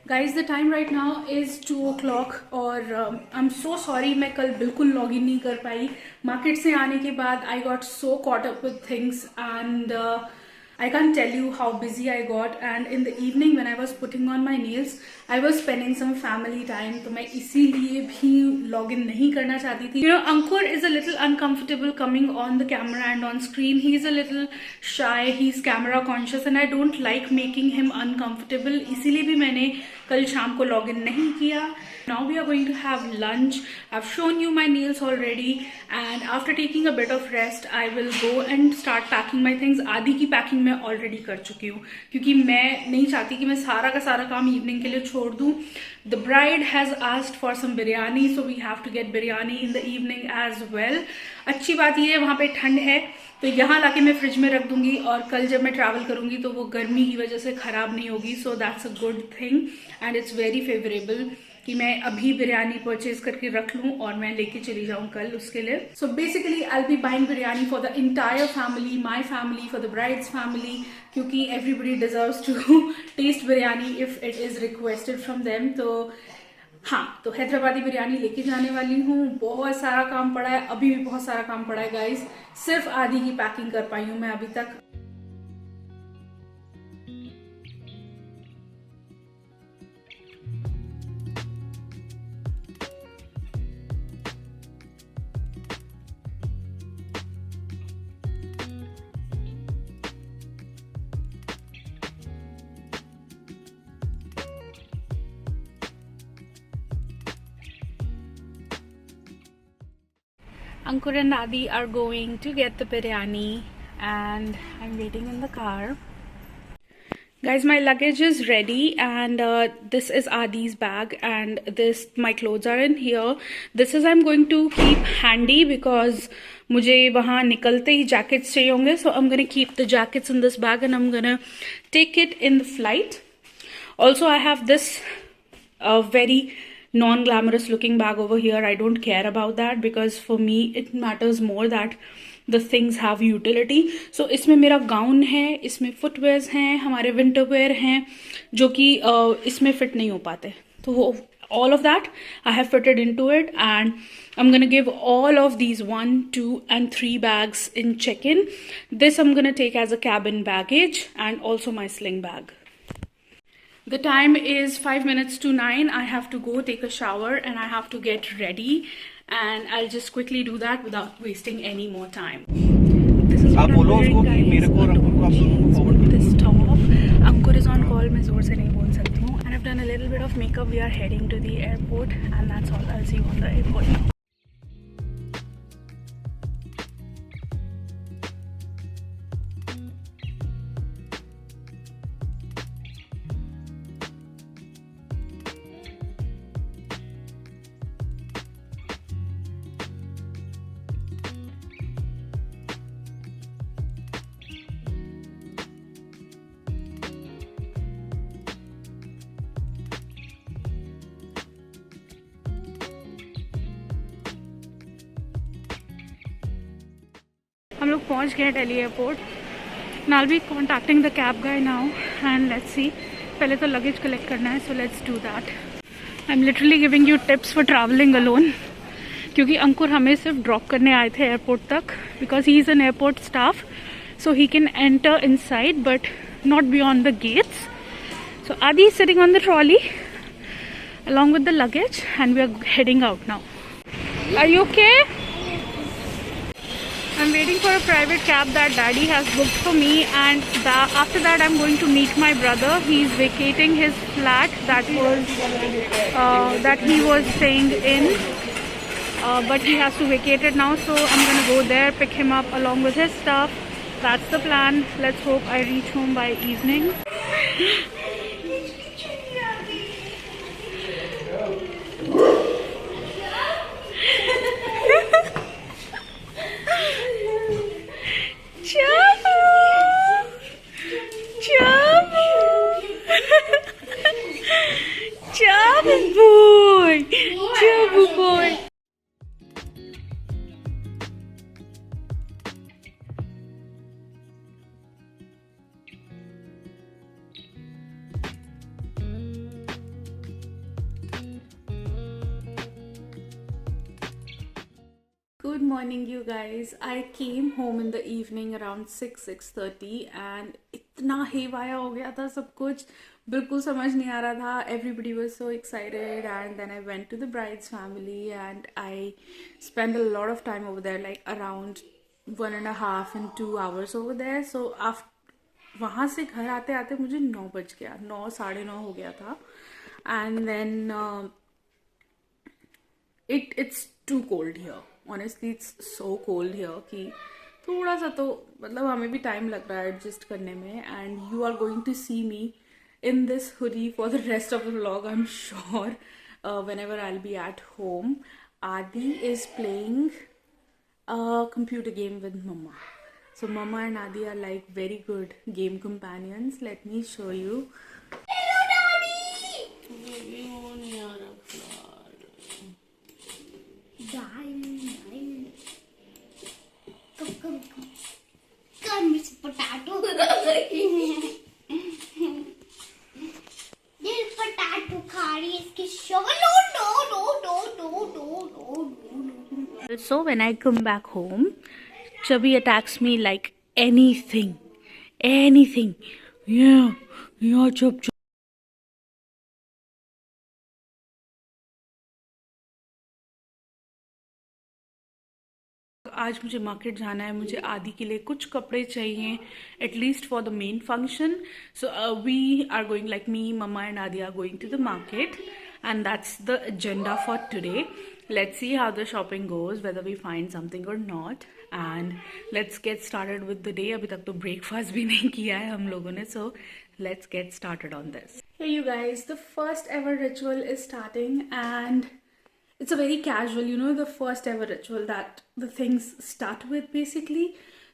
Guys the time right now is 2 o'clock और I am so sorry मैं कल बिल्कुल लॉग इन नहीं कर पाई. मार्केट से आने के बाद I got so caught up with things and I can't tell you how busy I got. And in the evening when I was putting on my nails, I was spending some family time. तो मैं इसीलिए भी log in नहीं करना चाहती थी. You know, Ankur is a little uncomfortable coming on the camera and on screen. He's a little shy. He's camera conscious, and I don't like making him uncomfortable. इसीलिए भी मैंने कल शाम को log in नहीं किया. Now we are going to have lunch. I've shown you my nails already, and after taking a bit of rest, I will go and start packing my things. आधी की packing मैं already कर चुकी हूँ क्योंकि मैं नहीं चाहती कि मैं सारा का सारा काम evening के लिए छोड़ दूँ. The bride has asked for some biryani, so we have to get biryani in the evening as well. अच्छी बात ये है वहाँ पे ठंड है तो यहाँ लाके मैं फ्रिज में रख दूंगी और कल जब मैं ट्रैवल करूंगी तो वो गर्मी की वजह से ख़राब नहीं होगी. So that's a good thing and it's very favourable कि मैं अभी बिरयानी परचेज करके रख लूँ और मैं लेके चली जाऊँ कल उसके लिए. So basically I be buying biryani for the entire family, my family, for the bride's family, क्योंकि everybody deserves to taste biryani if it is requested from them. तो हाँ, तो हैदराबादी बिरयानी लेके जाने वाली हूँ. बहुत सारा काम पड़ा है, अभी भी बहुत सारा काम पड़ा है गाइज. सिर्फ आधी की पैकिंग कर पाई हूँ मैं अभी तक. Ankur and Adi are going to get the biryani and I'm waiting in the car. Guys, my luggage is ready and this is Adi's bag and my clothes are in here. This is I'm going to keep handy because मुझे वहाँ निकलते ही jackets चाहिए होंगे. So I'm going to keep the jackets in this bag and I'm going to take it in the flight. Also, I have this very non-glamorous looking bag over here. I don't care about that because for me it matters more that the things have utility. So इसमें मेरा gown है, इसमें footwears हैं, हमारे winter wear हैं जो कि इसमें फिट नहीं हो पाते. तो वो all of that I have fitted into it and I'm gonna give all of these 1, 2 and 3 bags in check-in. This I'm gonna take as a cabin baggage and also my sling bag. The time is 5 minutes to 9. I have to go take a shower and I have to get ready and I'll just quickly do that without wasting any more time. This is what I'm wearing, guys. This top. Ankur is on call. मैं जोर से नहीं बोल सकती हूँ. And I've done a little bit of makeup. We are heading to the airport and that's all. I'll see you on the airport. हम लोग पहुंच गए Delhi airport. I'll be contacting the cab guy now and let's see. पहले तो luggage collect करना है, so let's do that. I'm literally giving you tips for traveling alone क्योंकि अंकुर हमें सिर्फ ड्रॉप करने आए थे एयरपोर्ट तक because he is an airport staff so he can enter inside but not beyond the gates. So Adi is sitting on the trolley along with the luggage and we are heading out now. Are you okay? I'm waiting for a private cab that daddy has booked for me and after that I'm going to meet my brother. He's vacating his flat that he was staying in but he has to vacate it now, so I'm gonna go there, pick him up along with his stuff. That's the plan. Let's hope I reach home by evening. Chabu boy. Good morning, you guys. I came home in the evening around 6:30 and इतना हेवाया हो गया था सब कुछ बिल्कुल समझ नहीं आ रहा था. Everybody was so excited and then I went to the bride's family and I spent a lot of time over there, like around 1.5 and 2 hours over there. So after वहाँ से घर आते आते मुझे 9 बज गया, 9 साढ़े 9 हो गया था. And then it's too cold here. Honestly, it's so cold here कि थोड़ा सा तो मतलब हमें भी टाइम लग रहा है एडजस्ट करने में. And you are going to see me in this hoodie for the rest of the vlog, I'm sure. Whenever I'll be at home. Adi is playing a computer game with Mama. So Mama and Adi are like very good game companions. Let me show you. Hello, Daddy! Come, Miss Potato. This potato curry is shovel. No. So when I come back home, Chubby attacks me like anything. Yeah, Chub. आज मुझे market जाना है. मुझे आदि के लिए कुछ कपड़े चाहिए at least for the main function. So we are going, like me, mamma and Aadi are going to the market and that's the agenda for today. Let's see how the shopping goes, whether we find something or not, and let's get started with the day. अभी तक तो breakfast भी नहीं किया है हम लोगों ने, so let's get started on this. Hey you guys, the first ever ritual is starting and it's a very casual, the first ever ritual that the things start with basically.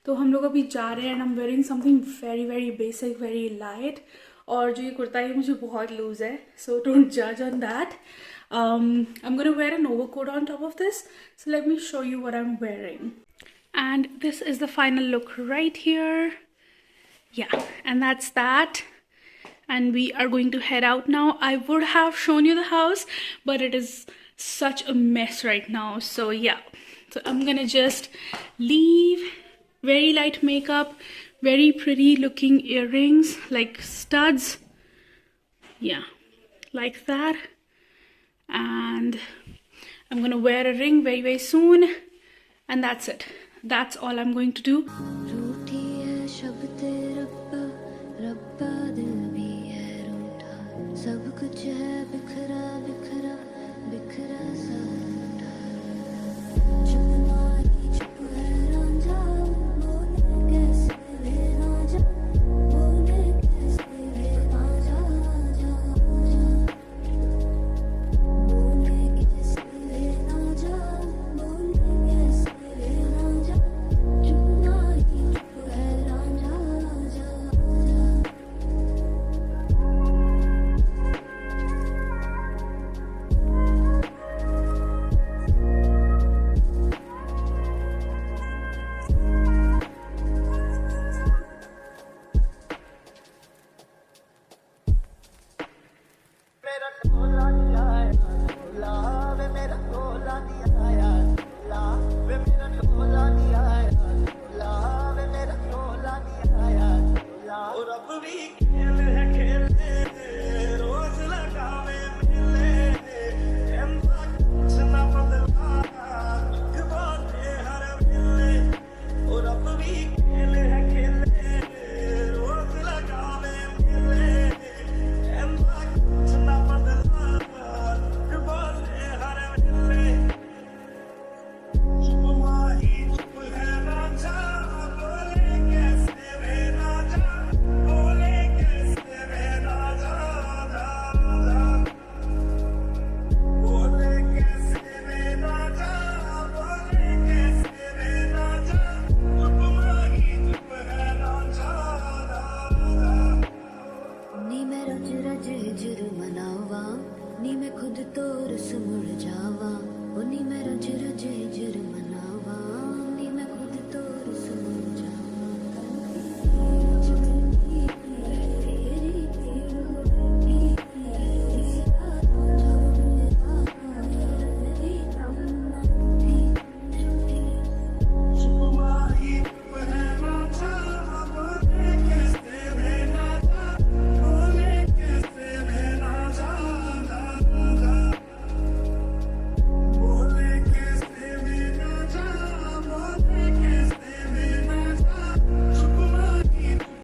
तो हम लोग अभी जा रहे हैं and I'm wearing something very very basic, very light. और जो ये कुर्ता है मुझे बहुत लूज है, so don't judge on that. I'm gonna wear an overcoat on top of this, so let me show you what I'm wearing. And this is the final look right here. Yeah, and that's that. And we are going to head out now. I would have shown you the house, but it is such a mess right now. So yeah, so I'm gonna just leave. Very light makeup, very pretty looking earrings, like studs. Yeah, like that. And I'm gonna wear a ring very very soon. And that's it. That's all I'm going to do. सब कुछ है बिखरा बिखरा बिखरा सा.